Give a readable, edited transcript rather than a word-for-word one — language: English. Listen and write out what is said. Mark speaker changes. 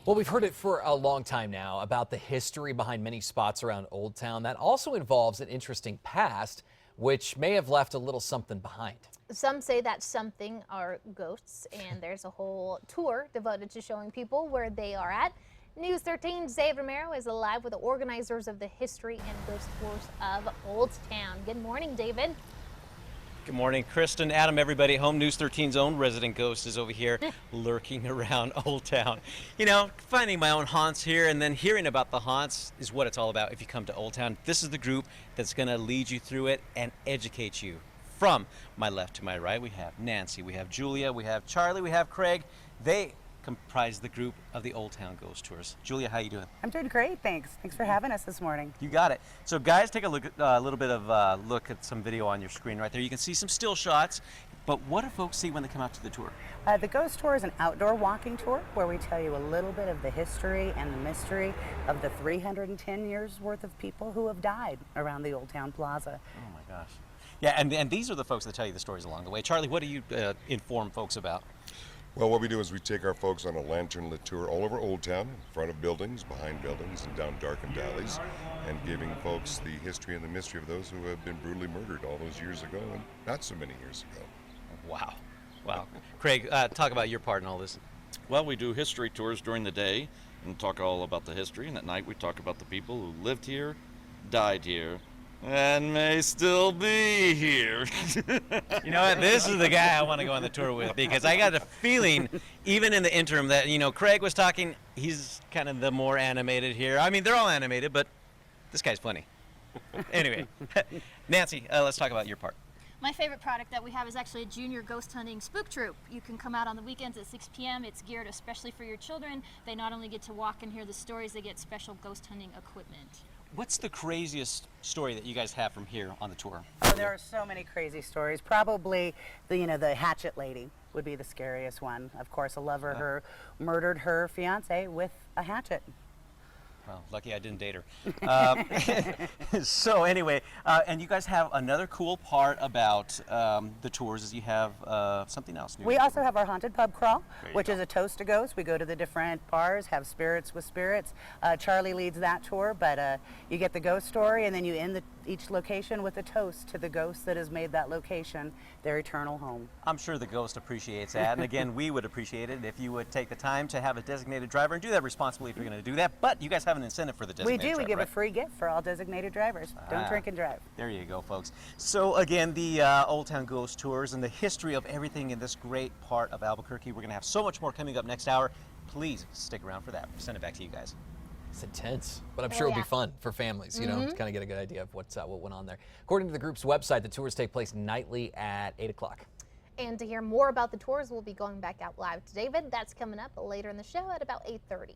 Speaker 1: Well, we've heard it for a long time now about the history behind many spots around Old Town. That also involves an interesting past, which may have left a little something behind.
Speaker 2: Some say that something are ghosts, and there's a whole tour devoted to showing people where they are at. News 13's David Romero is live with the organizers of the History and Ghost Tours of Old Town. Good morning, David.
Speaker 3: Good morning, Kristen, Adam, everybody at home. News 13's own resident ghost is over here lurking around Old Town. You know, finding my own haunts here and then hearing about the haunts is what it's all about if you come to Old Town. This is the group that's going to lead you through it and educate you. From my left to my right, we have Nancy, we have Julia, we have Charlie, we have Craig. They comprise the group of the Old Town Ghost Tours. Julia, how you doing?
Speaker 4: I'm doing great, thanks. Thanks for having us this morning.
Speaker 3: You got it. So guys, take a look at a little bit of look at some video on your screen right there. You can see some still shots, but what do folks see when they come out to the tour?
Speaker 4: The Ghost Tour is an outdoor walking tour where we tell you a little bit of the history and the mystery of the 310 years worth of people who have died around the Old Town Plaza.
Speaker 3: Oh my gosh. Yeah, and these are the folks that tell you the stories along the way. Charlie, what do you inform folks about?
Speaker 5: Well, what we do is we take our folks on a lantern-lit tour all over Old Town, in front of buildings, behind buildings, and down darkened alleys, and giving folks the history and the mystery of those who have been brutally murdered all those years ago, and not so many years ago.
Speaker 3: Wow. Wow. Craig, talk about your part in all this.
Speaker 6: Well, we do history tours during the day and talk all about the history, and at night we talk about the people who lived here, died here, and may still be here.
Speaker 3: You know what? This is the guy I want to go on the tour with, because I got a feeling, even in the interim, that, you know, Craig was talking, he's kind of the more animated here. I mean, they're all animated, but this guy's funny. Anyway, Nancy, let's talk about your part.
Speaker 7: My favorite product that we have is actually a junior ghost hunting spook troop. You can come out on the weekends at 6 p.m. It's geared especially for your children. They not only get to walk and hear the stories, they get special ghost hunting equipment.
Speaker 3: What's the craziest story that you guys have from here on the tour?
Speaker 4: Oh, there are so many crazy stories. Probably the hatchet lady would be the scariest one. Of course, a lover her murdered her fiance with a hatchet.
Speaker 3: Well, lucky I didn't date her. So anyway, and you guys have another cool part about the tours is you have something else new.
Speaker 4: We also have our haunted pub crawl, which is a toast to ghosts. We go to the different bars, have spirits with spirits. Charlie leads that tour, but you get the ghost story, and then you end each location with a toast to the ghost that has made that location their eternal home.
Speaker 3: I'm sure the ghost appreciates that, and again, we would appreciate it if you would take the time to have a designated driver and do that responsibly if you're going to do that. But you guys have an incentive for the designated driver.
Speaker 4: We do. We give
Speaker 3: right?
Speaker 4: a free gift for all designated drivers. Don't drink and drive.
Speaker 3: There you go, folks. So again, the Old Town Ghost Tours and the history of everything in this great part of Albuquerque. We're going to have so much more coming up next hour. Please stick around for that. We'll send it back to you guys.
Speaker 1: It's intense, but I'm sure it'll be fun for families, you know, to kind of get a good idea of what went on there. According to the group's website, the tours take place nightly at 8 o'clock.
Speaker 2: And to hear more about the tours, we'll be going back out live to David. That's coming up later in the show at about 8:30.